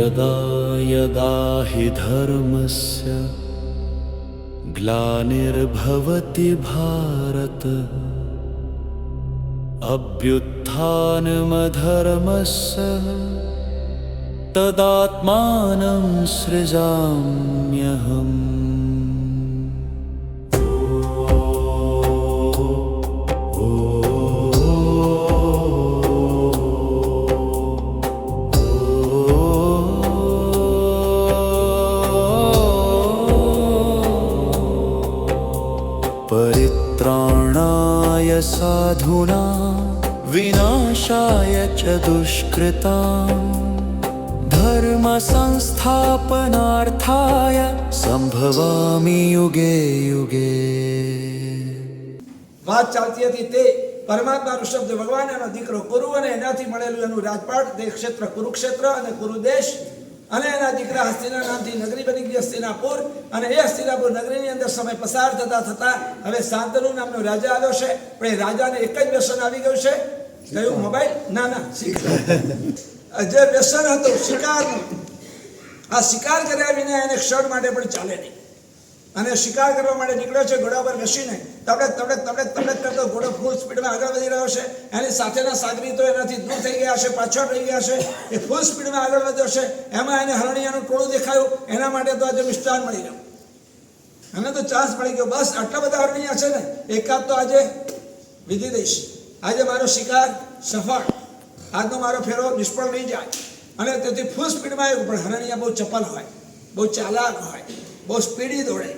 यदा यदा हि धर्मस्य ग्लानिर्भवति भारत अभ्युत्थानमधर्मस्य तदात्मानं सृजाम्यहम्। परित्राणाय साधूनां विनाशाय च दुष्कृतां धर्म संस्थापनार्थाय संभवामि युगे युगे। વાત ચાલતી હતી તે પરમાત્માનો શબ્દ ભગવાન એનો દીકરો કુરુ અને એનાથી મળેલું એનું રાજપાટ તે ક્ષેત્ર કુરુક્ષેત્ર અને કુરુદેશ અને એના દીકરા હસ્તિના નામથી નગરી બની ગઈ હસ્તિનાપુર અને એ હસ્તિનાપુર નગરીની અંદર સમય પસાર થતા થતા હવે શાંતનુ નામનો રાજા આવ્યો છે પણ એ રાજાને એક જ વ્યસન આવી ગયું છે કયું મોબાઈલ ના શિકાર જે વ્યસન હતું શિકારનું આ શિકાર કર્યા વિના એને ક્ષણ માટે પણ ચાલે નહીં અને શિકાર કરવા માટે નીકળ્યો છે ઘોડા પર બેસીને તબડક કરતો ઘોડો ફૂલ સ્પીડમાં આગળ વધી રહ્યો છે એની સાથેના સાગરી તો એનાથી દૂર થઈ ગયા છે પાછળ રહી ગયા છે એ ફૂલ સ્પીડમાં આગળ વધ્યો છે એમાં એને હરણિયાનું ટોળું દેખાયું એના માટે તો આજે મિષ્ટાન મળી ગયું એને તો ચાન્સ મળી ગયો બસ આટલા બધા હરણિયા છે ને એકાદ તો આજે વિધિ દઈશ આજે મારો શિકાર સફળ આજનો મારો ફેરો નિષ્ફળ નહીં જાય અને તેથી ફૂલ સ્પીડમાં આવ્યું પણ હરણિયા બહુ ચપલ હોય બહુ ચાલાક હોય બહુ સ્પીડી દોડે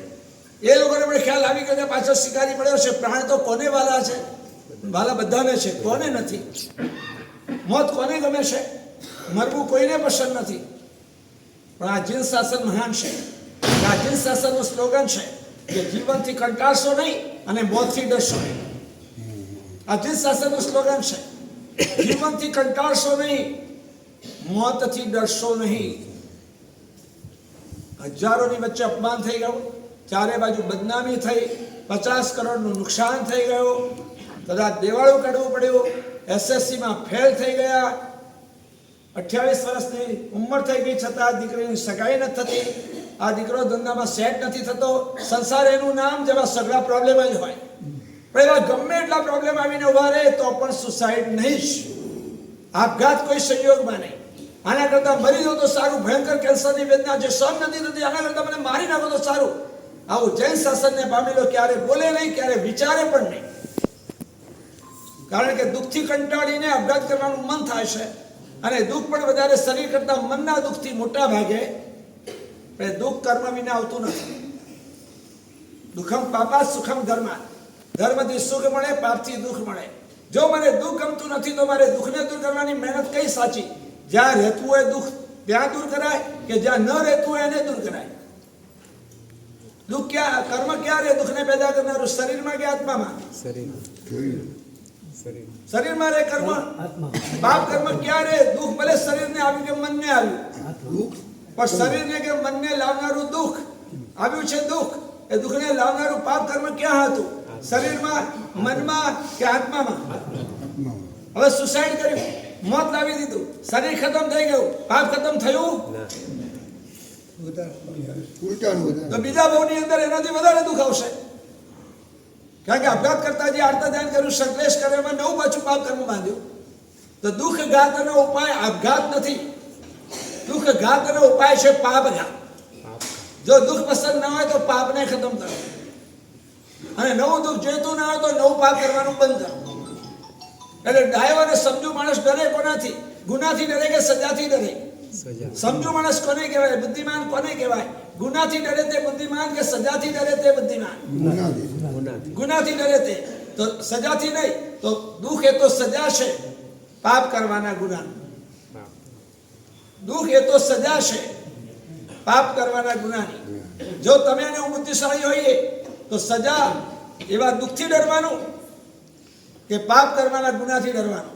એ લોકોને પણ ખ્યાલ આવી ગયો પાછળ શિકારી પડ્યો છે પ્રાણ તો કોને વાલા છે વાલા બધાને છે કોને નથી મોત કોને ગમે છે મરવું કોઈને પસંદ નથી પણ આ જીન શાસન મહાન છે આ જીન શાસનનું સ્લોગન છે કે જીવનથી કંટાળશો નહીં અને મોતથી ડરશો નહીં આ જીન શાસનનું સ્લોગન છે જીવનથી કંટાળશો નહીં મોતથી ડરશો નહીં હજારોની વચ્ચે અપમાન થઈ ગયું ચારે બાજુ બદનામી થઈ 50 કરોડનું નુકસાન થઈ ગયું કદાચ દેવાળું કાઢવું પડ્યું એસએસસીમાં ફેલ થઈ ગયા 28 વર્ષની ઉંમર થઈ ગઈ છતાં દીકરીની સગાઈ નથી થતી આ દીકરો ધંધામાં સેટ નથી થતો સંસાર એનું નામ જેવા સગળા પ્રોબ્લેમ જ હોય પણ એવા ગમે એટલા પ્રોબ્લેમ આવીને ઉભા રહે તો પણ સુસાઇડ નહીં જ આપઘાત કોઈ સંયોગમાં નહીં આના કરતાં મરી જાવ તો સારું ભયંકર કેન્સરની વેદના જે સહન નથી થતી આના કરતાં મને મારી નાખો તો સારું આવું જૈન શાસનને પામેલો ક્યારે બોલે નહીં ક્યારે વિચારે પણ નહીં કારણ કે દુઃખથી કંટાળીને આપઘાત કરવાનું મન થાય છે અને દુઃખ પણ વધારે શરીર કરતાં મનના દુઃખથી મોટા ભાગે દુઃખ કર્મ વિના આવતું નથી દુઃખમ પાપા સુખમ ધર્મ ધર્મથી સુખ મળે પાપથી દુઃખ મળે જો મને દુઃખ ગમતું નથી તો મારે દુઃખને દૂર કરવાની મહેનત કઈ સાચી જ્યાં રહેતું હોય દુઃખ ત્યાં દૂર કરાય કે જ્યાં ન રહેતું હોય એને દૂર કરાય દુઃખ ક્યાં કર્મ ક્યાં રહે દુઃખને પેદા કરનારું શરીરમાં કે આત્મામાં શરીરમાં રહે કર્મ પાપ કર્મ ક્યાં રહે દુઃખ ભલે શરીરને આવ્યું કે મનને આવ્યું પણ શરીરને કે મનને લાવનારું દુઃખ આવ્યું છે દુઃખ એ દુઃખને લાવનારું પાપ કર્મ ક્યાં હતું શરીરમાં મનમાં કે આત્મામાં હવે સુસાઇડ કર્યું મોત લાવી દીધું શરીર ખતમ થઈ ગયું પાપ ખતમ થયું તો બીજા ભાવની અંદર એનાથી વધારે દુઃખ આવશે કારણ કે આપઘાત કરતા જે આર્ત ધ્યાન કર્યું સંકલેશ કર્યો એમાં નવું પાછું પાપ કર્મ બાંધ્યું તો દુઃખ ઘાતનો ઉપાય આપઘાત નથી દુઃખ ઘાતનો ઉપાય છે પાપ ઘાત જો દુઃખ પસંદ ના હોય તો પાપને ખતમ કરો અને નવું દુઃખ જોઈતું ના હોય તો નવું પાપ કરવાનું બંધ કરો એટલે ડાયો અને સમજુ માણસ ડરે કોનાથી ગુનાથી ડરે કે સજાથી ડરે સમજુ માણસ કોને કહેવાય બુદ્ધિમાન કોને કહેવાય ગુનાથી ડરે તે બુદ્ધિમાન કે સજાથી ડરે તે બુદ્ધિમાન ગુનાથી ડરે તે તો સજાથી નહીં તો દુઃખ એ તો સજા છે પાપ કરવાના ગુના દુઃખ એ તો સજા છે પાપ કરવાના ગુનાની જો તમે અને હું બુદ્ધિશાળી હોઈએ તો સજા એવા દુઃખથી ડરવાનું કે પાપ કરવાના ગુનાથી ડરવાનું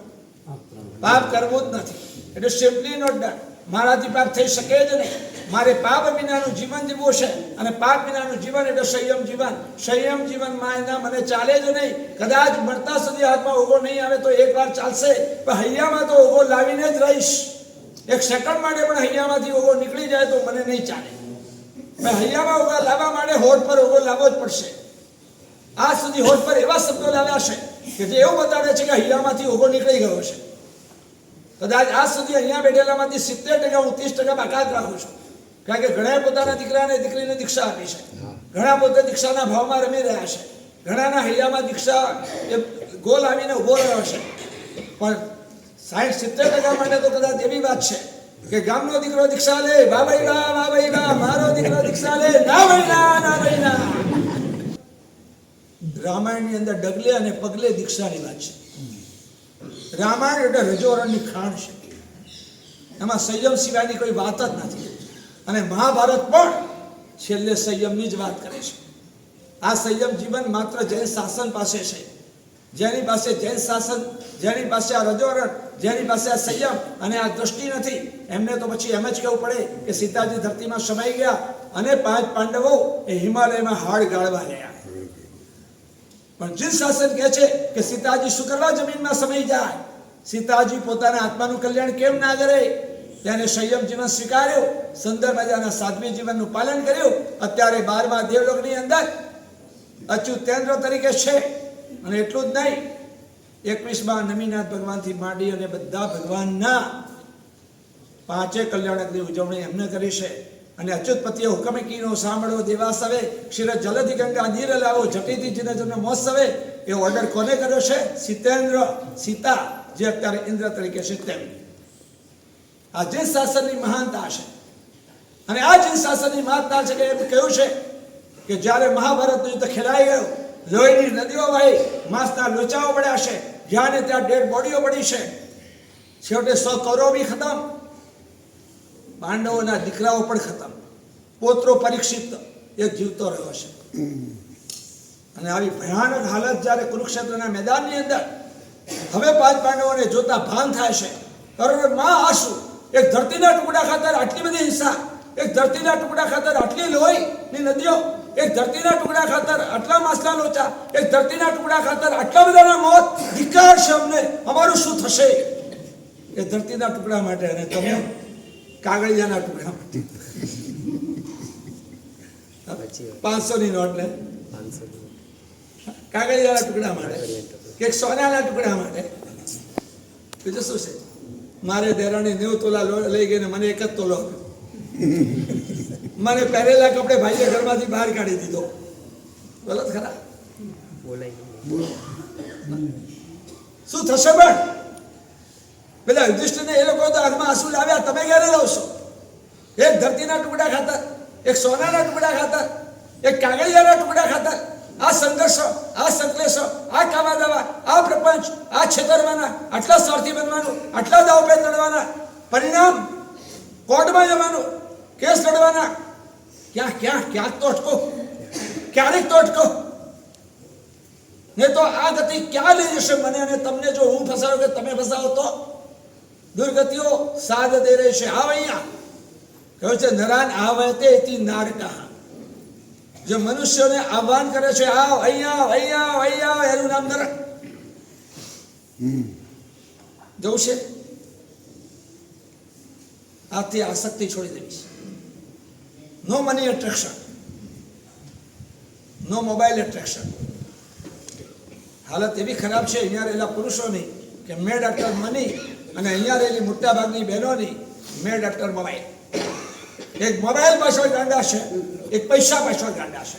પાપ કરવું જ નથી એટલે સિમ્પલી નોટ ડન મારાથી પાપ થઈ શકે જ નહીં મારે પાપ વિનાનું જીવન જીવવું છે અને પાપ વિનાનું જીવન એટલે સંયમ જીવનમાં એના મને ચાલે જ નહીં કદાચ મળતા સુધી હાથમાં ઓગો નહીં આવે તો એક વાર ચાલશે પણ હૈયામાં તો ઓગો લાવીને જ રહીશ એક સેકન્ડ માટે પણ હૈયામાંથી ઓગો નીકળી જાય તો મને નહીં ચાલે. હૈયામાં ઓગા લાવવા માટે હોઠ પર ઓગો લાવવો જ પડશે. આજ સુધી હોઠ પર એવા શબ્દો લાવ્યા છે કે જે એવું બતાવે છે કે હૈયામાંથી ઓગો નીકળી ગયો છે. કદાચ આજ સુધી અહીંયા બેઠેલામાંથી 70% હું 30% બાકાત રાખું છું. કારણ કે ઘણા પોતાના દીકરાને દીકરીને દીક્ષા આપી છે, ઘણા પોતે દીક્ષાના ભાવમાં રમી રહ્યા છે, ઘણાના હૈયામાં દીક્ષા એ ગોલ આવીને ઉભો રહ્યો છે. પણ 60-70% માટે તો કદાચ એવી વાત છે કે ગામનો દીકરો દીક્ષા લે, વાહ ભાઈ વાહ, મારો દીકરો દીક્ષા લે, ના ભાઈ ના. રામાયણની અંદર ડગલે અને પગલે દીક્ષાની વાત છે. રામાયણ એટલે રજોરણની ખાણ છે, એમાં સંયમ સિવાયની કોઈ વાત જ નથી. અને મહાભારત પણ છેલ્લે સંયમની જ વાત કરે છે. આ સંયમ જીવન માત્ર જૈન શાસન પાસે છે. જેની પાસે જૈન શાસન, જેની પાસે આ રજોરણ, જેની પાસે આ સંયમ અને આ દ્રષ્ટિ નથી, એમને તો પછી એમ જ કહેવું પડે કે સીતાજી ધરતીમાં સમાઈ ગયા અને 5 પાંડવો એ હિમાલયમાં હાડ ગાળવા ગયા. પણ જૈન શાસન કહે છે કે સીતાજી શું કરવા જમીનમાં સમાઈ જાય? સીતાજી પોતાના આત્માનું કલ્યાણ કેમ ના કરે? તેને સંયમ જીવન સ્વીકાર્યું, સુંદર મજાના સાધ્વી જીવનનું પાલન કર્યું. અત્યારે 12મા દેવલોકની અંદર અચ્યુતેન્દ્ર તરીકે છે. અને એટલું જ નહીં, 21મા નમીનાથ ભગવાનથી માંડી અને બધા ભગવાનના 5 કલ્યાણકની ઉજવણી એમને કરી છે. અને અચ્યુતપતિએ હુકમ કીનો સાંભળો દેવાસ હવે, ક્ષીર જલધિ ગંગા નીર લાવો, જટીથી જીને જન્મ મહોત્સવે. એ ઓર્ડર કોને કર્યો છે? સીતેન્દ્ર, સીતા જે અત્યારે ઇન્દ્ર તરીકે છે તેમ. આ જૈન શાસનની મહાનતા છે. અને આ જૈન શાસનની મહાનતા છે કે એમ કહ્યું છે કે જ્યારે મહાભારતનું યુદ્ધ ખેલાઈ ગયું, લોહીની નદીઓ વહી, માંસના લોચાઓ પડ્યા છે, જ્યાં ને ત્યાં ડેડ બોડીઓ પડી છે, છેવટે 100 કૌરવ બી ખતમ, પાંડવોના દીકરાઓ પણ ખતમ, પોત્રો પરીક્ષિત એક જીવતો રહ્યો છે. અને આવી ભયાનક હાલત જ્યારે કુરુક્ષેત્રના મેદાનની અંદર હવે 5 પાંડવોને જોતા ભાન થાય છે. કરોડમાં આંસુ, એક ધરતીના ટુકડા ખાતર આટલી બધી હિંસા, એક ધરતીના ટુકડા ખાતર આટલી લોહીની નદીઓ, એક ધરતીના ટુકડા ખાતર આટલા માંસના લોચા, એક ધરતીના ટુકડા ખાતર આટલા બધાના મોત. ધિક્કાર છે અમને, અમારું શું થશે એ ધરતીના ટુકડા માટે? અને તમે કાગળિયાના ટુકડા માટે 500ની નોટ લે, કાગળિયાના ટુકડા માટે કે સોનાના ટુકડા માટે. બીજું શું છે? મારે દેરાણી 90 તોલા લઈ ગઈને મને 1 જ તોલો આપ્યો. મને પહેરેલા કપડે ભાઈએ ઘરમાંથી બહાર કાઢી દીધો. બોલો ખરા, શું થશે? પણ પેલા યુધિષ્ઠિરને એ લોકો તો આંખમાં આંસુ લાવ્યા, તમે ક્યારે લાવશો? એક ધરતીના ટુકડા ખાતર, એક સોનાના ટુકડા ખાતર, એક કાગળિયાના ટુકડા ખાતર આ સંઘર્ષો, આ સંકલેશો, આ કાવા દાવા, આ પ્રપંચ, આ છેતરવાના, આટલા સ્વાર્થી બનવાનું, આટલા દાવપેચ લડવાના, પરિણામ કોર્ટમાં જવાનું, કેસ લડવાના. ક્યાંક તો અટકો, ક્યારેક તો અટકો. નહીં તો આ ગતિ ક્યાં લઈ જશે મને અને તમને? જો હું ફસાયો કે તમે ફસાવો તો દુર્ગતિઓ સાધ દે રહી છે. આવ અહીંયા કહ્યું છે નરાન આવતે ઇતિ નારકા. જે મનુષ્યોને આહ્વાન કરે છે, આવ અહીંયા, એનું નામ નરક. જવું છે? આથી આસક્તિ છોડી દેવી છે. નો મની એટ્રેક્શન, નો મોબાઈલ એટ્રેક્શન. હાલત એવી ખરાબ છે અહીંયા રહેલા પુરુષોની કે મેડ આફ્ટર મની, અને અહીંયા રહેલી મોટા ભાગની બહેનોની મેડ આફ્ટર મોબાઈલ. એક મોબાઈલ પાછળ ગાંડા છે, એક પૈસા પાછળ ગાંડા છે.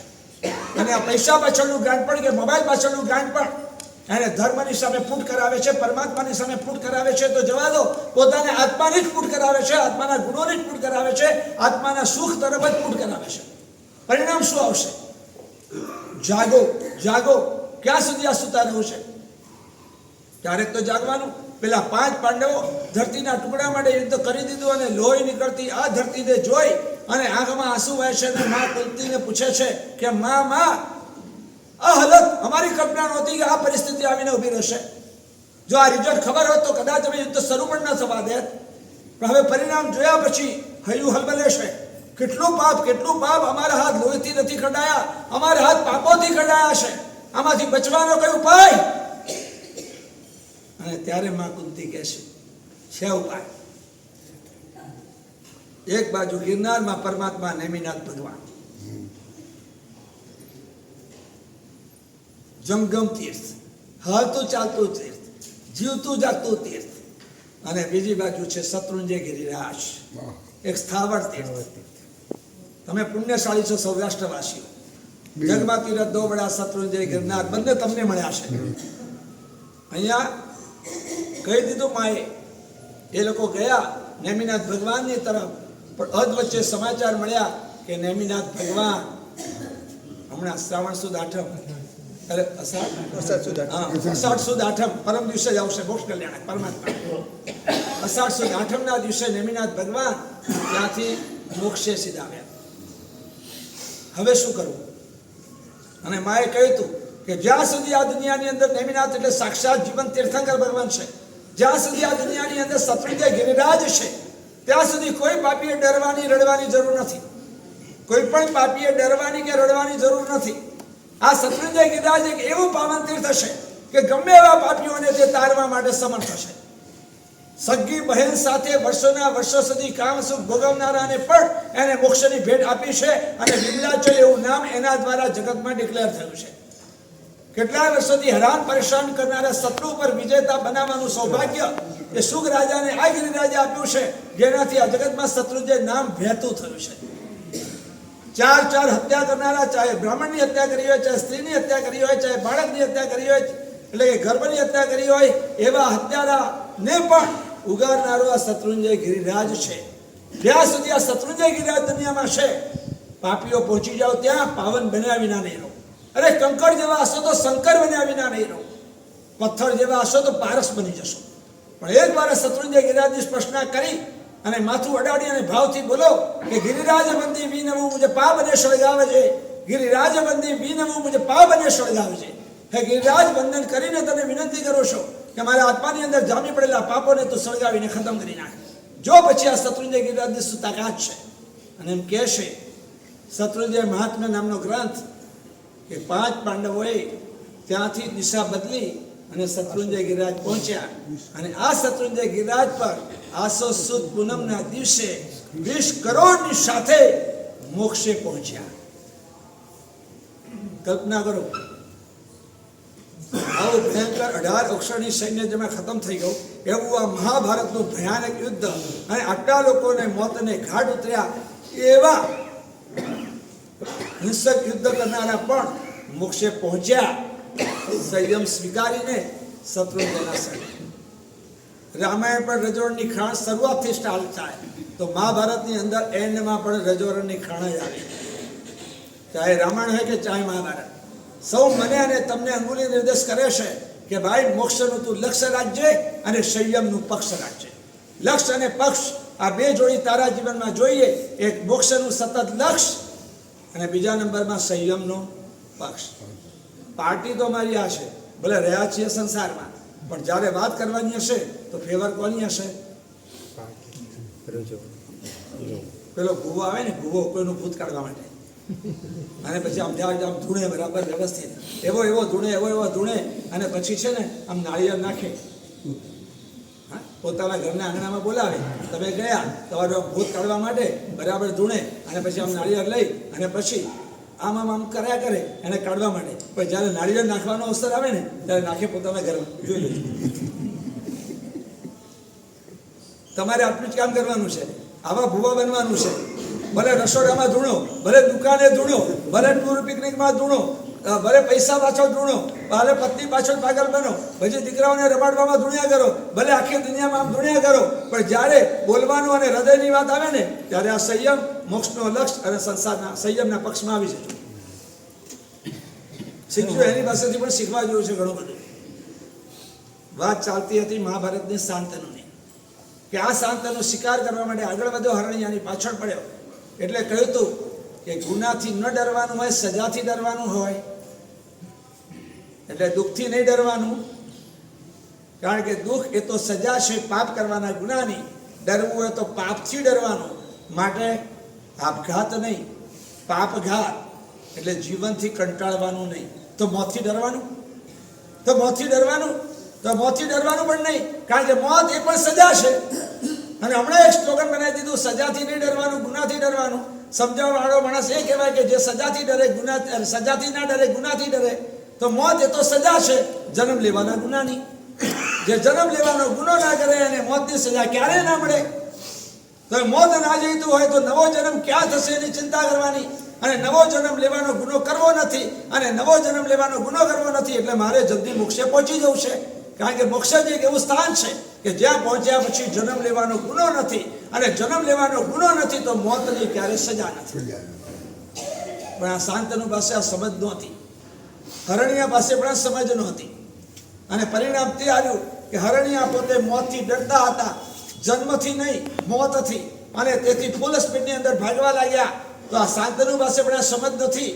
અને આ પૈસા પાછળનું ગાંડ પણ કે મોબાઈલ પાછળનું ગાંડ પણ એને ધર્મની સામે ફૂટ કરાવે છે, પરમાત્માની સામે ફૂટ કરાવે છે. તો જવા દો, પોતાને આત્માની જ ફૂટ કરાવે છે, આત્માના ગુણોની જ ફૂટ કરાવે છે, આત્માના સુખ તરફ જ ફૂટ કરાવે છે. પરિણામ શું આવશે? જાગો, જાગો. ક્યાં સુધી આ સુતા રહેવું છે? ક્યારેક તો જાગવાનું. પેલા 5 પાંડવો ધરતીના ટુકડા માટે યુદ્ધ કરી દીધું અને લોહી નીકળતી આ ધરતીને જોઈ અને આંખમાં આંસુ વહે છે. અને મા કુંતીને પૂછે છે કે માં આ હાલત અમારી કલ્પના નહોતી કે આ પરિસ્થિતિ આવીને ઊભી રહેશે. જો આ રિઝલ્ટ ખબર હોત તો કદાચ અમે યુદ્ધ શરૂ પણ ન થવા દેત. પણ હવે પરિણામ જોયા પછી હૈયું હલબલે છે. કેટલું પાપ અમારા હાથ લોહીથી નથી કઢાયા, અમારા હાથ પાપોથી કઢાયા છે. આમાંથી બચવાનો કયો ઉપાય? અને ત્યારે માં કુંતી કહે છે ઉપાય. એક બાજુ ગિરનારમાં પરમાત્મા નેમિનાથ ભગવાન, જમગમ તીર્થ, હાલતું ચાલતું તીર્થ, જીવતું જાગતું તીર્થ, અને બીજી બાજુ છે શત્રુંજય ગિરિરાજ, એક સ્થાવર તીર્થ. તમે પુણ્યશાળી છો સૌરાષ્ટ્રવાસીઓ. જગમાં તીરથ દો બડા શત્રુંજય ગિરનાર બંને તમને મળ્યા છે. અહીંયા કહી દીધું માએ, એ લોકો ગયા નેમિનાથ ભગવાનની તરફ, પણ અધ વચ્ચે સમાચાર મળ્યા કે નેમિનાથ ભગવાન હમણાં શ્રાવણ સુદ આઠમ, અષાઢ સુદ આઠમ પરમ દિવસે જ આવશે મોક્ષ કલ્યાણ પરમાત્મા. અષાઢ સુદ આઠમના દિવસે નેમિનાથ ભગવાન ત્યાંથી મોક્ષે સીધાવ્યા. હવે શું કરવું? અને માએ કહ્યું હતું કે જ્યાં સુધી આ દુનિયાની અંદર નેમિનાથ એટલે સાક્ષાત જીવન તીર્થંકર ભગવાન છે, જ્યાં સુધી આ દુનિયાની અંદર શત્રુંજય ગિરિરાજ છે, ત્યાં સુધી કોઈ પાપીએ ડરવાની રડવાની જરૂર નથી. કોઈ પણ પાપીએ ડરવાની કે રડવાની જરૂર નથી. આ શત્રુંજય ગિરિરાજ એક એવું પાવન તીર્થ છે કે ગમે એવા પાપીઓને તે તારવા માટે સમર્થ હશે. સગી બહેન સાથે વર્ષોના વર્ષો સુધી કામ સુખ ભોગવનારાને પણ એને મોક્ષની ભેટ આપી છે, અને વિમલાચલ એવું નામ એના દ્વારા જગતમાં ડિક્લેર થયું છે. કેટલા વર્ષોથી હેરાન પરેશાન કરનારા શત્રુ પર વિજેતા બનાવવાનું સૌભાગ્ય એ સુગ રાજાને આ ગિરિરાજે આપ્યું છે, જેનાથી આ જગતમાં શત્રુંજય નામ વહેતું થયું છે. ચાર હત્યા કરનારા, ચાહે બ્રાહ્મણની હત્યા કરી હોય, ચાહે સ્ત્રીની હત્યા કરી હોય, ચાહે બાળકની હત્યા કરી હોય, એટલે કે ગર્ભની હત્યા કરી હોય, એવા હત્યારાને પણ ઉગારનારો આ શત્રુંજય ગિરિરાજ છે. જ્યાં સુધી આ શત્રુંજય ગિરિરાજ દુનિયામાં છે, પાપીઓ પહોંચી જાઓ ત્યાં પાવન બન્યા વિના નહીં રહો. અરે કંકર જેવા હશો તો શંકર બન્યા વિના નહીં રહો, પથ્થર જેવા હશો તો પારસ બની જશો. પણ એક વાર શત્રુંજય ગિરિરાજની સ્પર્શના કરી અને માથું અડાડી અને ભાવથી બોલો કે ગિરિરાજ બંદી વિનવું મુજે પાપ ને સળગાવે છે, ગિરિરાજ બંદી વિનવું મુજે પાપ ને સળગાવે છે. હે ગિરિરાજ, બંધન કરીને તમે વિનંતી કરો છો કે મારા આત્માની અંદર જામી પડેલા પાપોને તું સળગાવીને ખતમ કરી નાખ. જો પછી આ શત્રુંજય ગિરિરાજની શું તાકાત છે. અને એમ કહે છે શત્રુંજય મહાત્મ્ય નામનો ગ્રંથ કે 5 પાંડવોએ ત્યાંથી દિશા બદલી અને શત્રુંજય ગિરિરાજ પહોંચ્યા, અને આ શત્રુંજય ગિરિરાજ પર આસો સુદ પૂનમના દિવસે 20 કરોડની સાથે મોક્ષે પહોંચ્યા. કલ્પના કરો, આવું ભયંકર 18 અક્ષરની સૈન્ય જેમાં ખતમ થઈ ગયું એવું આ મહાભારતનું ભયાનક યુદ્ધ, અને આટલા લોકોને મોતને ઘાટ ઉતર્યા એવા હિંસક યુદ્ધ કરનારા પણ મોક્ષે પહોંચ્યા, સંયમ સ્વીકારીને શત્રુંજયના સંગ. રામાયણ પર રજોરણની ખાણ શરૂઆતથી સ્ટાર્ટ થાય તો મહાભારતની અંદર એન્ડમાં પણ રજોરણની ખાણ જ આવી. ચાહે રામાયણ હોય કે ચાહે મહાભારત, સૌ મને અને તમને અંગુલી નિર્દેશ કરે છે કે ભાઈ મોક્ષનું તું લક્ષ્ય રાખજે અને સંયમનું પક્ષ રાખજે. લક્ષ્ય અને પક્ષ આ બે જોડી તારા જીવનમાં જોઈએ. એક મોક્ષનું સતત લક્ષ્ય અને બીજા નંબરમાં સંયમનો પક્ષ. પાર્ટી તો મારી આ છે, ભલે રહ્યા છીએ સંસારમાં, પણ જ્યારે વાત કરવાની હશે તો ફેવર કોની હશે? પેલો ભૂવો આવે ને, ભૂવો કોઈનું ભૂત કાઢવા માટે, અને પછી આમ આમ ધૂણે બરાબર વ્યવસ્થિત, એવો ધૂણે, અને પછી છે ને આમ નાળિયેર નાખે, પોતાના ઘરના આંગણામાં બોલાવે, તમે ગયા તમારું ભૂત કાઢવા માટે બરાબર ધૂણે, અને પછી આમ નાળિયેર લઈ અને પછી આમ કર્યા કરે એને કાઢવા માટે. પણ જ્યારે નાળિયેર નાખવાનો અવસર આવે ને ત્યારે નાખે પોતાના ઘરમાં. જોઈ લેજો, તમારે આટલું જ કામ કરવાનું છે. આવા ભૂવા બનવાનું છે. ભલે રસોડામાં ધૂણો, ભલે દુકાને ધૂણો, ભલે ટૂર પિકનિકમાં ધૂણો, ભલે પૈસા પાછળ ધૂણો, ભલે પત્ની પાછળ પાગલ બનો, પછી દીકરાઓને રમાડવામાં ધૂણ્યા કરો, ભલે આખી દુનિયામાં આમ ધૂણ્યા કરો, પણ જ્યારે બોલવાનું અને હૃદયની વાત આવે ને ત્યારે આ સંયમ, મોક્ષનો લક્ષ્ય અને સંસારના સંયમના પક્ષમાં આવી જજો. શીખજો, એની પાસેથી પણ શીખવા જેવું છે ઘણું બધું. વાત ચાલતી હતી મહાભારતની શાંતનુની, કે આ શાંતનો શિકાર કરવા માટે આગળ વધ્યો, હરણિયાની પાછળ પડ્યો. એટલે કહ્યું હતું કે ગુનાથી ન ડરવાનું હોય, સજાથી ડરવાનું હોય. એટલે દુઃખથી નહીં ડરવાનું, કારણ કે દુઃખ એ તો સજા છે પાપ કરવાના ગુનાની. ડરવું હોય તો પાપથી ડરવાનું. માટે આપઘાત નહીં, પાપઘાત, એટલે જીવનથી કંટાળવાનું નહીં. તો મોતથી ડરવાનું, મોતથી ડરવાનું પણ નહીં, કારણ કે મોત એ પણ સજા છે. અને હમણાં એક સ્લોગન બનાવી દીધું, સજાથી નહીં ડરવાનું, ગુનાથી ડરવાનું. સમજાવવા વાળો માણસ એ કહેવાય કે જે સજાથી ડરે, સજાથી ના ડરે, ગુનાથી ડરે. તો મોત એ તો સજા છે, જન્મ લેવાના ગુનાની. જે જન્મ લેવાનો ગુનો ના કરે અને મોતની સજા ક્યારે ના મળે. તો મોત ના જઈતું હોય તો નવો જન્મ ક્યાં થશે એની ચિંતા કરવાની. અને નવો જન્મ લેવાનો ગુનો કરવો નથી, અને નવો જન્મ લેવાનો ગુનો કરવો નથી એટલે મારે જલ્દી મોક્ષે પહોંચી જવું છે. કારણ કે મોક્ષ જ એક એવું સ્થાન છે કે જ્યાં પહોંચ્યા પછી જન્મ લેવાનો ગુનો નથી, અને જન્મ લેવાનો ગુનો નથી તો મોતની ક્યારે સજા નથી. પણ આ શાંતનુ પાસે આ સમજ નહોતી, હરણિયા પાસે પણ આ સમજ નહોતી. અને પરિણામ તે આવ્યું કે હરણિયા પોતે મોતથી ડરતા હતા, જન્મથી નહીં મોતથી, અને તેથી ફૂલ સ્પીડની અંદર ભાગવા લાગ્યા. તો આ શાંતનુ પાસે પણ આ સમજ નથી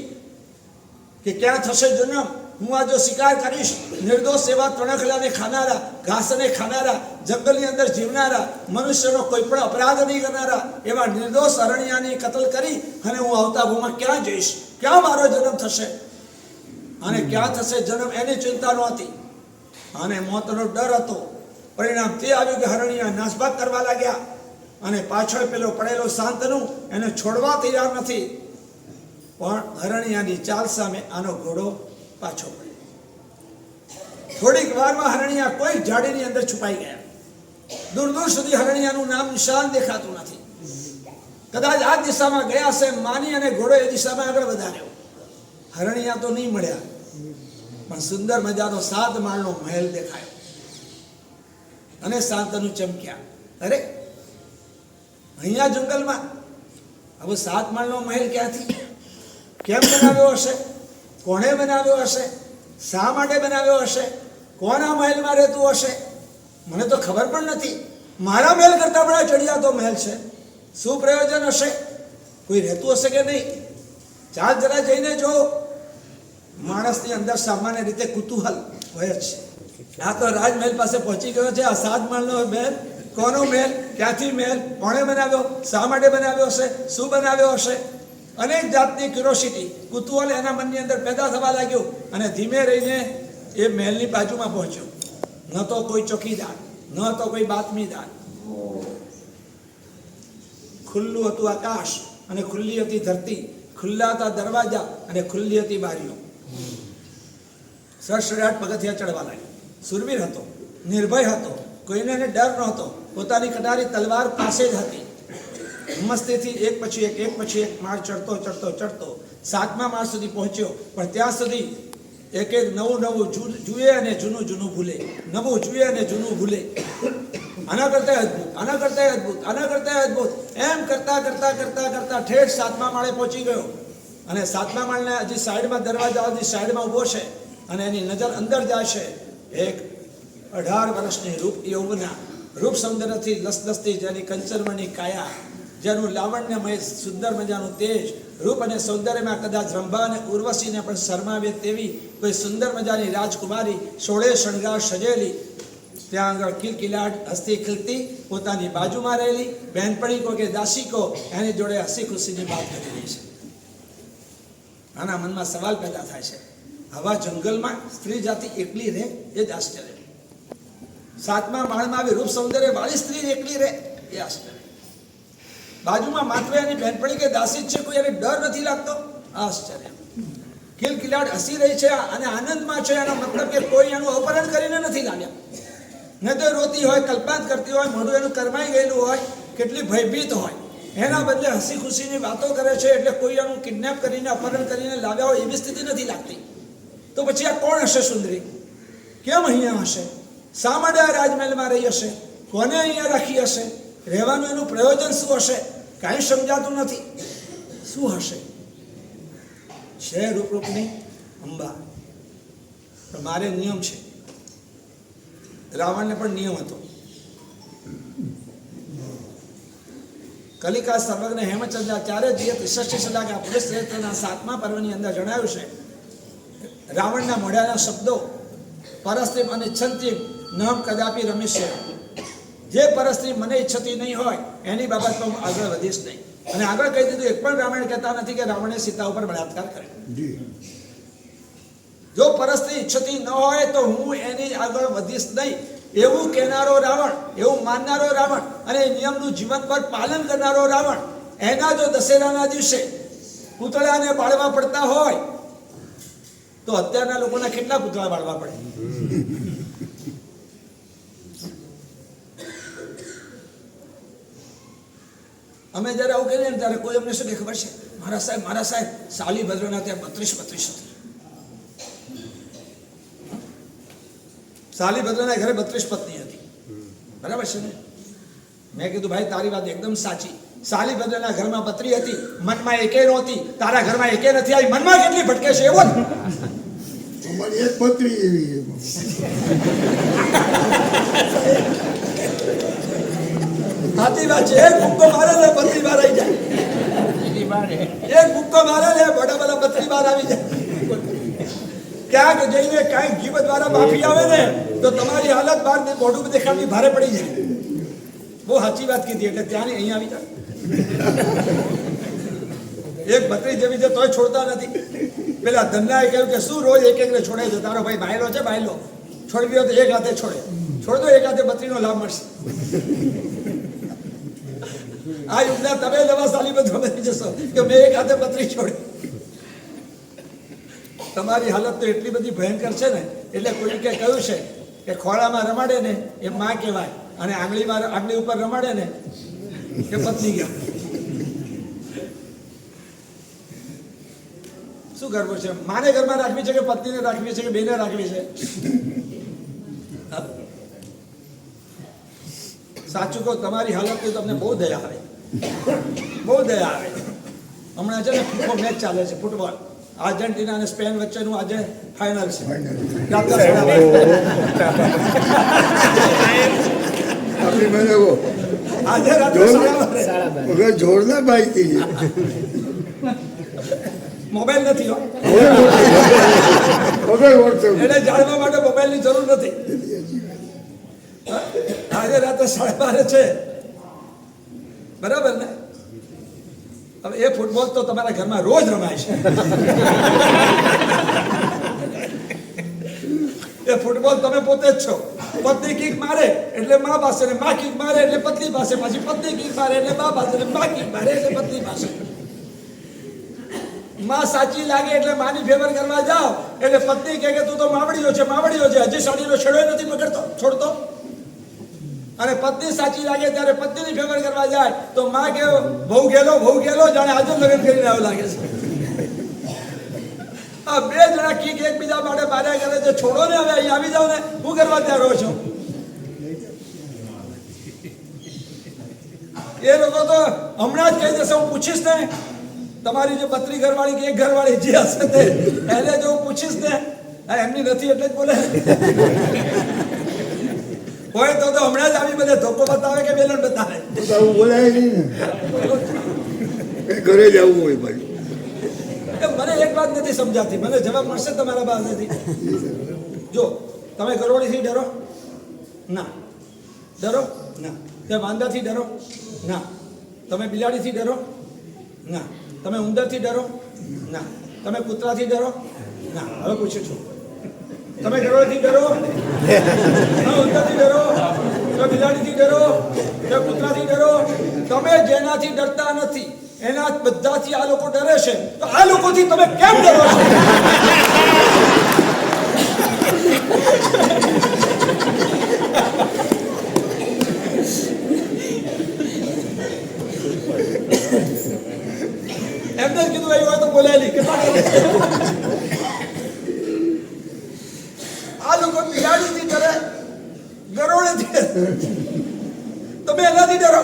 કે ક્યાં થશે જન્મ. હું આ જો શિકાર કરીશ, નિર્દોષ એવા તણખલાને ખાનારા, ઘાસને ખાનારા, જંગલની અંદર જીવનારા, મનુષ્યનો કોઈ પણ અપરાધ નહીં કરનારા એવા નિર્દોષ અરણ્યાની કતલ કરી અને હું આવતા ભૂમાં ક્યાં જઈશ, ક્યાં મારો જન્મ થશે અને ક્યાં થશે જન્મ, એની ચિંતા નહોતી અને મોતનો ડર હતો. પરિણામ તે આવ્યું કે હરણિયા નાસભાગ કરવા લાગ્યા અને પાછળ પેલો પડેલો શાંતનુ એને છોડવા તૈયાર નથી. પણ હરણિયાની ચાલ સામે આનો ઘોડો પાછો પડ્યો. થોડીક વારમાં હરણિયા કોઈ ઝાડીની અંદર છુપાઈ ગયા. દૂર દૂર સુધી હરણિયાનું નામ નિશાન દેખાતું નથી. કદાચ આ દિશામાં ગયા છે માની અને ઘોડો એ દિશામાં આગળ વધાર્યો. હરણિયા તો નહીં મળ્યા, પણ સુંદર મજાનો 7 માળનો મહેલ દેખાયો અને શાંતનુ ચમક્યા. અરે અહીંયા જંગલમાં હવે 7 માળનો મહેલ ક્યાંથી, કેમ બનાવ્યો હશે, કોણે બનાવ્યો હશે, શા માટે બનાવ્યો હશે, કોના મહેલમાં રહેતું હશે, મને તો ખબર પણ નથી. મારા મહેલ કરતા પણ ચડિયાતો મહેલ છે, શું પ્રયોજન હશે, કોઈ રહેતું હશે કે નહીં, ચાલ જરા જઈને જો. માણસની અંદર સામાન્ય રીતે કુતૂહલ હોય જ છે. આ તો રાજમહેલ પાસે પહોંચી ગયો છે. આ 7 માળનો મહેલ, કોનો મહેલ, ક્યાંથી મહેલ, કોણે બનાવ્યો, શા માટે બનાવ્યો હશે, શું બનાવ્યો હશે, અનેક જાતની ક્યુરોસિટી, કુતૂહલ એના મનની અંદર પેદા થવા લાગ્યું. અને ધીમે રહીને એ મહેલની બાજુમાં પહોંચ્યો. ન તો કોઈ ચોકીદાર, ન તો કોઈ બાતમીદાર. ખુલ્લું હતું આકાશ અને ખુલ્લી હતી ધરતી, ખુલ્લા હતા દરવાજા અને ખુલ્લી હતી બારીઓ. સડસડાટ પગથિયા ચડવા લાગ્યો. સુરવીર હતો, નિર્ભય હતો, કોઈને ડર નહોતો. પોતાની કટારી તલવાર પાસે જ હતી. મસ્તીથી એક પછી એક માળ ચડતો ચડતો ચડતો 7મા માળ સુધી પહોંચ્યો. પણ ત્યાં સુધી એક નવું જુએ અને જૂનું ભૂલે, નવું જુએ અને જૂનું ભૂલે. આના કરતા અદભુત, આના કરતા અદભુત, આના કરતા અદભુત, એમ કરતા કરતા કરતા કરતા ઠેઠ 7મા માળે પહોંચી ગયો. અને 7મા માળના હજી સાઈડમાં દરવાજા હજી સાઈડમાં ઊભો છે અને એની નજર અંદર જાય છે. એક 18 વર્ષની રૂપ યૌવના, રૂપ સૌંદર્યથી લસલસતી, જેની કંચનમણી કાયા, જેનું લાવણ્યમય સુંદર મજાનું તેજ, રૂપ અને સૌંદર્યમાં કદાચ રંભા અને ઉર્વશીને પણ શરમાવે તેવી કોઈ સુંદર મજાની રાજકુમારી, 16 શણગાર સજેલી, ત્યાં આગળ કિલકિલાટ હસતી ખીલતી પોતાની બાજુમાં રહેલી બહેનપણી કો કે દાસી કો એની જોડે હસી ખુશીની વાત કરી રહી છે. આના મનમાં સવાલ પેદા થાય છે, આવા જંગલમાં સ્ત્રી જાતિ એકલી રહે એ જ આશ્ચર્ય. 7મા માળમાં આવી રૂપ સૌંદર્ય વાળી સ્ત્રી એકલી રહે એ આશ્ચર્ય. બાજુમાં માત્ર એની બહેનપણી કે દાસી જ છે, કોઈ એને ડર નથી લાગતો, આશ્ચર્ય. કિલકિલાટ હસી રહી છે અને આનંદમાં છે, એનો મતલબ કે કોઈ એનું અપહરણ કરીને નથી લાવ્યા. ન તો રોતી હોય, કલ્પાંત કરતી હોય, મોઢું એનું કરમાઈ ગયેલું હોય, કેટલી ભયભીત હોય, એના બદલે હસી ખુશીની વાતો કરે છે. એટલે કોઈ એનું કિડનેપ કરીને અપહરણ કરીને લાવ્યા હોય એવી સ્થિતિ નથી લાગતી. તો પછી આ કોણ હશે સુંદરી, કેમ અહીંયા હશે, શા માટે આ રાજમહેલમાં રહી હશે, કોને અહીંયા રાખી હશે, રહેવાનું એનું પ્રયોજન શું હશે, કાંઈ સમજાતું નથી. શું હશે? છે રૂપરૂપની અંબા. પણ મારે નિયમ છે, રાવણને પણ નિયમ હતો. કલિકા સર્વજ્ઞ હેમચંદ્રાચાર્ય જીએ 63 સલાહ પુરુષ ચરિત્રના 7મા પર્વની અંદર જણાવ્યું છે, રાવણના મોઢાના શબ્દો પરસ્ત્રીમ અને ઈચ્છંતીમ નહમ કદાપી રમીશ. જે પરસ્ત્રી મને ઈચ્છતી નહીં હોય એની બાબતમાં હું આગળ વધીશ નહીં. અને આગળ કહી દીધું, એક પણ રામાયણ કહેતા નથી કે રાવણે સીતા ઉપર બળાત્કાર કર્યો. જો પરસ્ત્રી ઈચ્છતી ન હોય તો હું એની આગળ વધીશ નહીં. એવું કહેનારો રાવણ, એવું માનનારો રાવણ અને એ નિયમનું જીવન પર પાલન કરનારો રાવણ, એના જો દશેરાના દિવસે પૂતળાને બાળવા પડતા હોય તો અત્યારના લોકોના કેટલા પૂતળા બાળવા પડે? અમે જયારે આવું કહીએ ને ત્યારે કોઈ અમને શું કે ખબર છે, મારા સાહેબ સાલીભદ્રના ત્યાં 32 હતી. સાલીભદ્રના ઘરે 32 પત્ની હતી, બરાબર છે ને? મેં કીધું ભાઈ તારી વાત એકદમ સાચી, સાલીભદ્રના ઘરમાં 32 હતી, મનમાં એકે નહોતી. તારા ઘરમાં એકે નથી આવી, મનમાં કેટલી ભટકે છે એવો અમારી એક પત્રી એવી સાચી વાત છે. એક મુક્કો મારે ને પત્રી બહાર આવી જાય, એક મુક્કો મારે ને બડા પત્રી બહાર આવી જાય. ક્યાંક જઈને કાંઈક જીવ દ્વારા માફી આવે ને તો તમારી હાલત બહાર મોઢું દેખાડવી ભારે પડી જાય. બહુ સાચી વાત કીધી. એટલે ત્યાં અહીંયા આવી જાય. એક બકરી જેવી છે તોય છોડતા નથી. પેલા ધન્નાએ કહ્યું કે શું રોજ એક એકને છોડે છે? તારો ભાઈ બાયલો છે, બાયલો છોડવી હોય તો એક હાથે છોડ દો, એક હાથે બકરીનો લાભ મળશે. આ યુગના તમે નવા સાલીબદ્ધ બની જશો કે મેં એક હાથે બકરી છોડી. તમારી હાલત તો એટલી બધી ભયંકર છે ને, એટલે કોઈ કે કહ્યું છે કે ખોળામાં રમાડે ને એ માં કહેવાય, અને આંગળી ઉપર રમાડે ને એ પત્ની કહેવાય. શું કરવું છે? માને ઘરમાં રાખવી છે કે પત્નીને રાખવી છે કે બેને રાખવી છે? સાચું કહો, તમારી હાલતની તમને બહુ દયા આવે, બહુ દયા આવે. હમણાં છે ને ફૂટબોલ મેચ ચાલે છે, ફૂટબોલ આર્જેન્ટિના અને સ્પેન વચ્ચેનું આજે ફાઇનલ છે. આજે રાત્રે જોરદાર બાઈક થઈ મોબાઈલ નથી એટલે જાણવા માટે મોબાઈલની જરૂર નથી. આજે રાત્રે 12:30 છે, બરાબર ને? હવે એ ફૂટબોલ તો તમારા ઘરમાં રોજ રમાય છે. એ ફૂટબોલ તમે પોતે જ છો. પત્ની કિક મારે એટલે મા પાસે, ને મા કિક મારે એટલે પત્ની પાસે, પછી પત્ની કિક મારે એટલે મા પાસે, ને મા કિક મારે એટલે પત્ની પાસે. માં સાચી લાગે એટલે માની ફેવર કરવા જાઓ એટલે પત્ની કહે કે તું તો માવડીઓ છે, હજી સાડીનો છેડો નથી પકડતો, છોડતો. અને પત્ની સાચી લાગે ત્યારે પત્નીની ફેવર કરવા જાય તો માં કે બહુ ગેલો જાણે આજે લગ્ન કરીને આવ્યો લાગે છે. આ બે જણા કીક એકબીજા માટે બાધા કરે છે. છોડો ને, હવે અહીં આવી જાવ ને, હું કરવા ત્યાં રહો છો? એ લોકો તો હમણાં જ કહી દેશે, હું પૂછીશ ને તમારી જે પત્રી ઘરવાળી કે એક ઘરવાળી જે હશે તે એને જો હું પૂછીશ ને, એમની નથી એટલે જ બોલે હોય તો હમણાં જ આવી બધે ધોકો બતાવે કે બેલન બતાવે. બોલાય નહીં ને, ઘરે જવું હોય ભાઈ. મને એક વાત નથી સમજાતી, મને જવાબ મળશે તમારા પાસેથી. જો તમે ગરોળીથી ડરો ના, ડરો ના. તમે વાંદાથી ડરો ના. તમે બિલાડીથી ડરો ના. તમે ઉંદરથી ડરો ના. તમે કૂતરાથી ડરો ના. હવે પૂછું છું, તમે ગરોળીથી ડરો, તમે ઉંદરથી ડરો, તમે બિલાડીથી ડરો, તમે કૂતરાથી ડરો? તમે જેનાથી ડરતા નથી એના બધાથી આ લોકો ડરે છે, તો આ લોકોથી તમે કેમ ડરો છો? એમને જ કીધું એવું હોય તો બોલાયેલી કેટલા ડરે છે? આ લોકો બિલાડીથી ડરે, ગરોળીથી ડરે, તમે એનાથી ડરો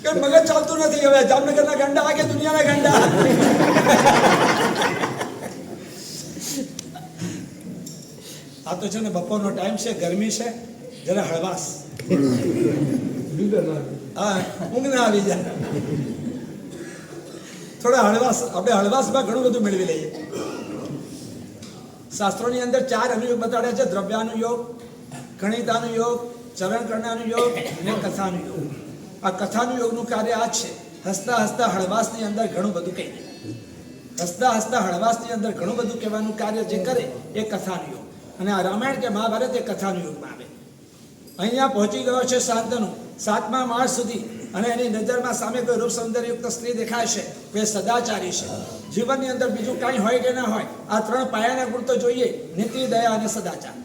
કે મગજ ચાલતું નથી. હવે જામનગરના ગાંડા આ કે દુનિયાના ગાંડા? આ તો છે ને બપોરનો ટાઈમ છે, ગરમી છે, જરા હળવાશ, હા ઊંઘ ના આવી જાય. થોડા હળવાશ, આપણે હળવાશમાં ઘણું બધું મેળવી લઈએ. શાસ્ત્રોની અંદર 4 અનુયોગ બતાડ્યા છે: દ્રવ્યાનુયોગ, ગણિતાનું યોગ, ચરણકરણાનું યોગ અને કથાનું યોગ. આ કથાનું યોગનું કાર્ય આ છે, હસતા હસતા હળવાશની અંદર ઘણું બધું કહી દે. હસતા હસતા હળવાશની અંદર ઘણું બધું કહેવાનું કાર્ય જે કરે એ કથાનું યોગ. અને આ રામાયણ કે મહાભારત એ કથાનું યુગમાં આવે. અહીંયા પહોંચી ગયો છે શાંતનુ 7મા માળ સુધી, અને એની નજરમાં સામે કોઈ રૂપ સૌંદર્યયુક્ત સ્ત્રી દેખાય છે તો એ સદાચારી છે. જીવનની અંદર બીજું કાંઈ હોય કે ના હોય, આ 3 પાયાના ગુણ તો જોઈએ: નીતિ, દયા અને સદાચાર.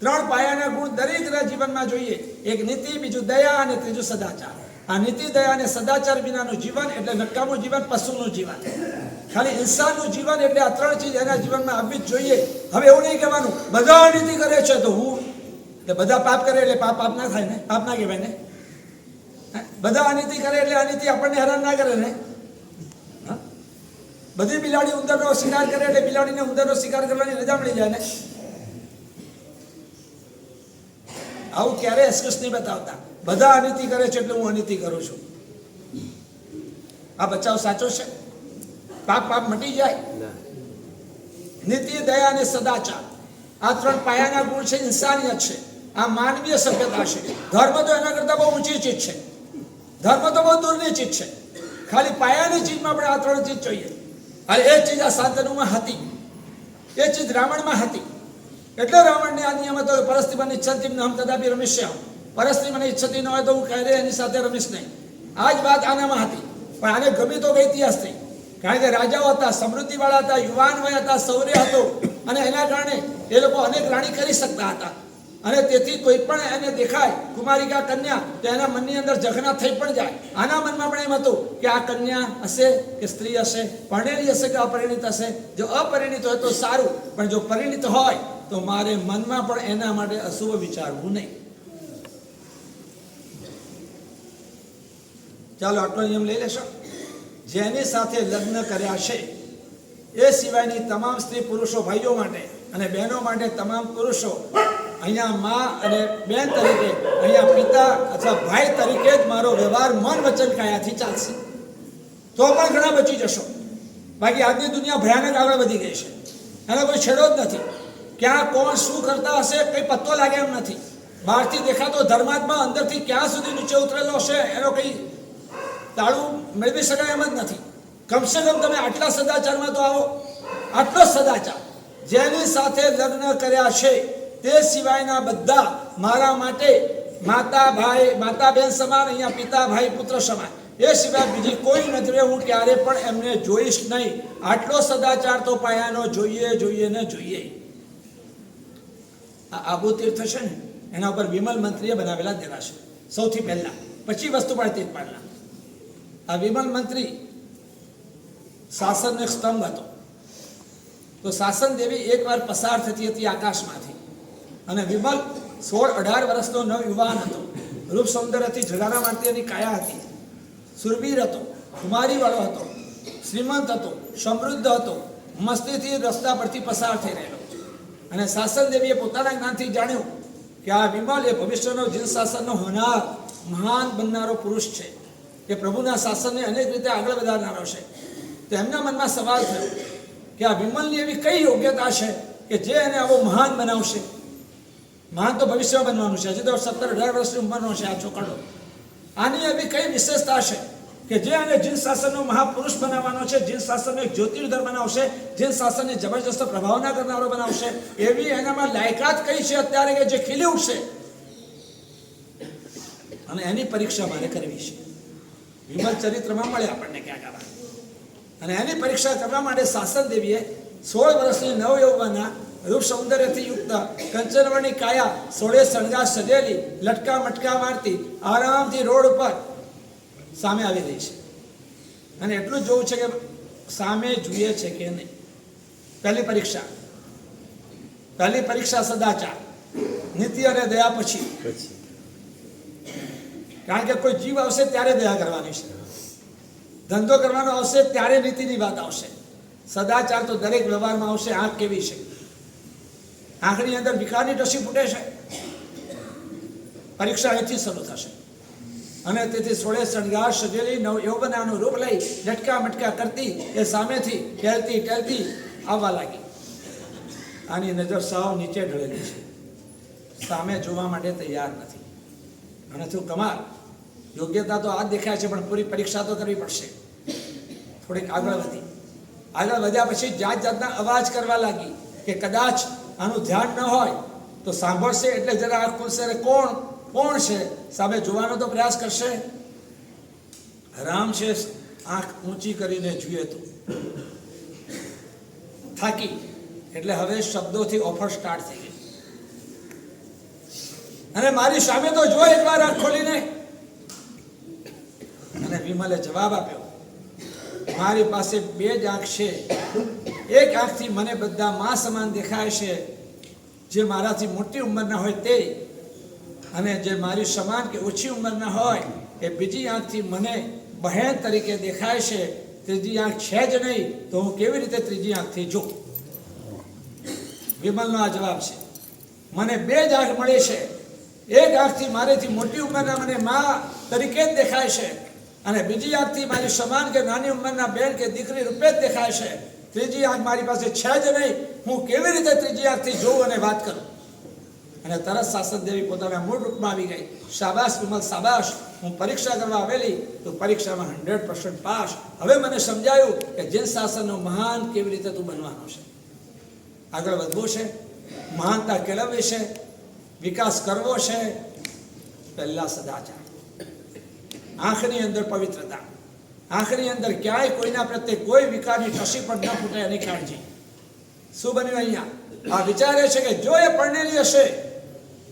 3 પાયાના ગુણ દરેકના જીવનમાં જોઈએ: એક નીતિ, બીજું દયા અને ત્રીજું સદાચાર. આ નીતિ, દયા અને સદાચાર વિનાનું જીવન એટલે નકામું જીવન, પશુનું જીવન. ખાલી ઇન્સાનનું જીવન એટલે આ 3 ચીજ એના જીવનમાં આવવી જ જોઈએ. હવે એવું નહીં કહેવાનું બધા નીતિ કરે છે તો હું, એટલે બધા પાપ કરે એટલે પાપ ના થાય ને, પાપ ના કહેવાય ને. બધા અનીતિ કરે એટલે અનીતિ આપણને હેરાન ના કરે ને. બધી બિલાડી ઉંદરનો શિકાર કરે એટલે બિલાડીને ઉંદરનો શિકાર કરવાની રજા મળી જાય ને. આવું ક્યારે એક્સક્યુઝ નહીં બતાવતા. બધા અનીતિ કરે છે એટલે હું અનીતિ કરું છું. આ બચાવ સાચો છે? પાપ મટી જાય? નીતિ, દયા અને સદાચાર આ 3 પાયાના ગુણ છે. ઇન્સાનિયત છે, આ માનવીય સભ્યતા છે. ધર્મ તો એના કરતા બહુ ઊંચી ચીજ છે. ધર્મ તો બહુ દૂરની ચીજ છે. ખાલી પાયાની ચીજમાં આપણે આ 3 ચીજ જોઈએ. અને એ ચીજ આ શાંતનુમાં હતી, એ ચીજ રાવણમાં હતી. એટલે રાવણને આ નિયમ હતો: પરસ્ત્રીમાં ઈચ્છતી હમ કદાપી રમીશ્યામ. પરસ્ત્રી મને ઈચ્છતી ન હોય તો હું ક્યારે એની સાથે રમીશ નહીં. આ જ વાત આનામાં હતી. પણ આને ગમી તો ગઈ ઇતિહાસથી, કારણ કે રાજાઓ હતા, સમૃદ્ધિવાળા હતા, યુવાન વય હતા, શૌર્ય હતો, અને એના કારણે એ લોકો અનેક રાણી કરી શકતા હતા. અને તેથી કોઈ પણ એને દેખાય કુમારિકા, કન્યા, તો એના મનની અંદર ઝઘડા થઈ પણ જાય. આના મનમાં પણ એમ હતું કે આ કન્યા હશે કે સ્ત્રી હશે, પરણેલી હશે કે અપરિણિત હશે. જો અપરિણિત હોય તો સારું, પણ જો પરિણિત હોય તો મારે મનમાં પણ એના માટે અશુભ વિચારવું નહીં. ચાલો આટલો નિયમ લઈ લેશો. જેની સાથે લગ્ન કર્યા છે એ સિવાયની તમામ સ્ત્રી પુરુષો, ભાઈઓ માટે અને બહેનો માટે તમામ પુરુષો અહીંયા મા અને બેન તરીકે, અહીંયા પિતા અથવા ભાઈ તરીકે જ મારો વ્યવહાર મન વચન કાયાથી ચાલશે. તો પણ ઘણા બચી જશો. બાકી આજની દુનિયા ભયાનક આગળ વધી ગઈ છે. એનો કોઈ છેડો જ નથી. ક્યાં કોણ શું કરતા હશે કંઈ પત્તો લાગે એમ નથી. બહારથી દેખાતો ધર્માત્મા અંદરથી ક્યાં સુધી નીચે ઉતરેલો હશે એનો કંઈ તાળું મેળવી શકાય એમ જ નથી. કમસે કમ તમે આટલા સદાચારમાં તો આવો. આટલો સદાચાર જેની સાથે લગ્ન કર્યા છે તે સિવાયના બધા મારા માટે માતા બેન સમાન, અહીંયા પિતા ભાઈ પુત્ર સમાન. એ સિવાય બીજી કોઈ નજરે હું ક્યારે પણ એમને જોઈશ નહીં. આટલો સદાચાર તો પાયાનો જોઈએ ને જોઈએ. આ આબુ તીર્થ છે ને, એના ઉપર વિમલ મંત્રીએ બનાવેલા દેવા છે સૌથી પહેલા, પછી વસ્તુપાળ તીર્થપાળના. આ વિમલ મંત્રી શાસનનો એક સ્તંભ હતો. તો શાસન દેવી એકવાર પસાર થતી હતી આકાશમાંથી, અને વિમલ 16-18 વર્ષનો નવયુવાન હતો. રૂપ સૌંદર્યથી ઝગારા મારતી એની કાયા હતી. સુરવીર હતો, કુમારીવાળો હતો, શ્રીમંત હતો, સમૃદ્ધ હતો, મસ્તીથી રસ્તા પરથી પસાર થઈ રહેલો. અને શાસન દેવીએ પોતાના જ્ઞાનથી જાણ્યું કે આ વિમલ એ ભવિષ્યનો જીન શાસનનો હોનાર મહાન બનનારો પુરુષ છે, કે પ્રભુના શાસનને અનેક રીતે આગળ વધારનારો છે. તો એમના મનમાં સવાલ થયો કે આ વિમલની એવી કઈ યોગ્યતા છે કે જે એને આવો મહાન બનાવશે. મહાન તો ભવિષ્યમાં બનવાનું છે, હજી તો 17-18 વર્ષની ઉંમરનો છે આ છોકરો. આની એવી કઈ વિશેષતા છે કે જે એને જીન શાસનનો મહાપુરુષ બનાવવાનો છે, જીન શાસનનો એક જ્યોતિર્ધર બનાવશે, જીન શાસનને જબરજસ્ત પ્રભાવના કરનારો બનાવશે. એવી એનામાં લાયકાત કઈ છે અત્યારે કે જે ખીલી ઉઠશે, અને એની પરીક્ષા મારે કરવી છે. વિમલ ચરિત્રમાં મળે આપણને ક્યાંક આવા. અને એની પરીક્ષા કરવા માટે શાસન દેવીએ 16 વર્ષની નવયૌવના રૂપ સૌંદર્યથી યુક્ત કંચનવર્ણી કાયા, 16 શણગાર સજેલી, લટકા મટકા મારતી આરામથી રોડ ઉપર સામે આવી રહી છે. અને એટલું જ જોવું છે કે સામે જુએ છે કે નહીં. પહેલી પરીક્ષા સદાચાર, નીતિ અને દયા પછી. કારણ કે કોઈ જીવ આવશે ત્યારે દયા કરવાની છે, ધંધો કરવાનો આવશે ત્યારે નીતિની વાત આવશે. સદાચાર તો દરેક વ્યવહારમાં આવશે. આંખ કેવી છે, આંખની અંદર વિકારની ટસી ફૂટે છે. પરીક્ષા અહીંથી શરૂ થશે. અને તેથી 16 શણગાર સજેલી નવયૌવનાનું રૂપ લઈ લટકા મટકા કરતી એ સામેથી ટેલતી આવવા લાગી. આની નજર સાવ નીચે ઢળેલી છે, સામે જોવા માટે તૈયાર નથી. અને શું કમાલ, યોગ્યતા તો આ જ દેખાય છે, પણ પૂરી પરીક્ષા તો કરવી પડશે. થોડીક આગળ વધ્યા પછી જાતના અવાજ કરવા લાગી કે કદાચ આનું ધ્યાન ન હોય તો સાંભળશે એટલે જરા આંખ ખુલશે, અરે કોણ છે, સામે જોવાનો તો પ્રયાસ કરશે. રામ છે આંખ ઊંચી કરીને જુએ તો થાકી, એટલે હવે શબ્દોથી ઓફર સ્ટાર્ટ થઈ ગઈ. અને મારી સામે તો જો એકવાર આંખ ખોલીને. અને વિમલે જવાબ આપ્યો, મારી પાસે બે જ આંખ છે. એક આંખથી મને બધા માં સમાન દેખાય છે, જે મારાથી મોટી ઉંમરના હોય તે, અને જે મારી સમાન કે ઓછી ઉંમરના હોય એ બીજી આંખથી મને બહેન તરીકે દેખાય છે. ત્રીજી આંખ છે જ નહીં, તો હું કેવી રીતે ત્રીજી આંખથી જોઉં? વિમલનો આ જવાબ છે. મને બે જ આંખ મળી છે. એક આંખથી મારેથી મોટી ઉંમરના મને માં તરીકે જ દેખાય છે, અને બીજી આંખથી મારી સમાન કે નાની ઉંમરના બેન કે દીકરી રૂપે જ દેખાય છે. ત્રીજી આંખ મારી પાસે છે જ નહીં, હું કેવી રીતે ત્રીજી આંખથી જોઉં અને વાત કરું? અને તરત શાસન દેવી પોતાના મૂળ રૂપમાં આવી ગઈ. શાબાશ વિમલ, શાબાશ. હું પરીક્ષા કરવા આવેલી તો પરીક્ષામાં 100% પાસ. હવે મને સમજાયું કે જૈન શાસનનો મહાન કેવી રીતે તું બનવાનો છે, આગળ વધવું છે, મહાનતા કેળવવી છે, વિકાસ કરવો છે. પહેલા સદાચાર, આંખની અંદર પવિત્રતા, આંખની અંદર ક્યાંય કોઈના પ્રત્યે કોઈ વિકારની ટસી પણ ન ફૂટે એની કાળજી. શું બન્યું અહીંયા? આ વિચારે છે કે જો એ પરણેલી હશે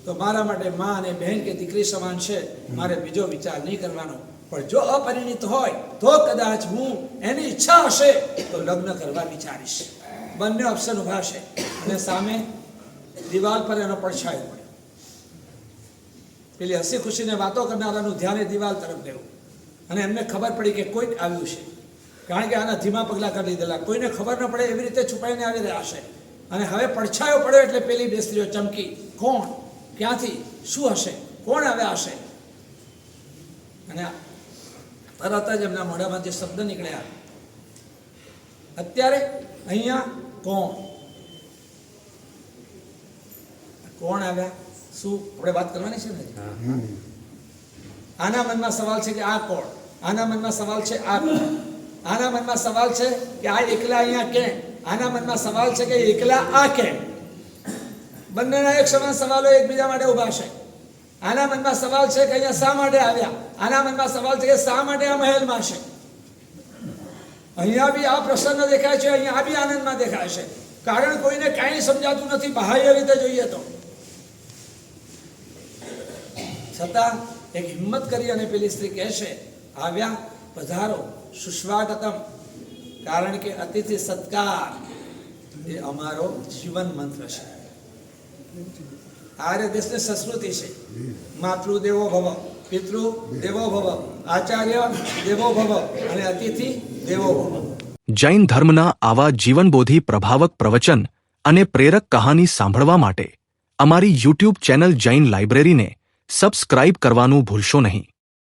તો મારા માટે માં અને બહેન કે દીકરી સમાન છે, મારે બીજો વિચાર નહીં કરવાનો. પણ જો અપરિણિત હોય તો કદાચ હું એની ઈચ્છા હશે તો લગ્ન કરવા વિચારીશ. બંને ઓપ્શન ઉભા છે, અને સામે દિવાલ પર એનો પડછાયો પડ્યો. પેલી હસી ખુશીને વાતો કરનારાનું ધ્યાન એ દિવાલ તરફ ગયું, અને એમને ખબર પડી કે કોઈક આવ્યું છે. કારણ કે આના ધીમા પગલાં કરી દીધેલા, કોઈને ખબર ન પડે એવી રીતે છુપાઈને આવી રહ્યા છે. અને હવે પડછાયો પડ્યો એટલે પેલી બે સ્ત્રીઓ ચમકી. કોણ, ક્યાંથી, શું હશે, કોણ આવ્યા હશે? અને તરત જ એમના મોઢામાંથી શબ્દ નીકળ્યા, અત્યારે અહીંયા કોણ આવ્યા? શું આપણે વાત કરવાની છે ને? આના મનમાં સવાલ છે કે આ કોણ, આના મનમાં સવાલ છે આ કોણ, આના મનમાં સવાલ છે કે આ એકલા અહીંયા કેમ, આના મનમાં સવાલ છે કે એકલા આ કેમ. બંનેના એક સમાન સવાલો એકબીજા માટે ઉભા છે. આના મનમાં સવાલ છે કે અહીંયા શા માટે આવ્યા, આના મનમાં સવાલ છે કે શા માટે આ મહેલમાં છે. અહીંયા બી આ પ્રસન્ન દેખાય છે, અહીંયા બી આનંદમાં દેખાય છે. કારણ કોઈને કાંઈ સમજાતું નથી બાહ્ય રીતે જોઈએ તો. છતાં એક હિંમત કરી અને પેલી સ્ત્રી કહે છે, આવ્યા, પધારો, સુસ્વાગતમ. કારણ કે અતિથિ સત્કાર એ અમારો જીવન મંત્ર છે. આર્ય દેશની સંસ્કૃતિ છે. માતૃ દેવો ભવ, પિતૃ દેવો ભવ, આચાર્ય દેવો ભવ, અને અતિથિ દેવો ભવ. જૈન ધર્મના આવા જીવનબોધી પ્રભાવક પ્રવચન અને પ્રેરક કહાની સાંભળવા માટે અમારી યુટ્યુબ ચેનલ જૈન લાઇબ્રેરીને સબસ્ક્રાઇબ કરવાનું ભૂલશો નહીં.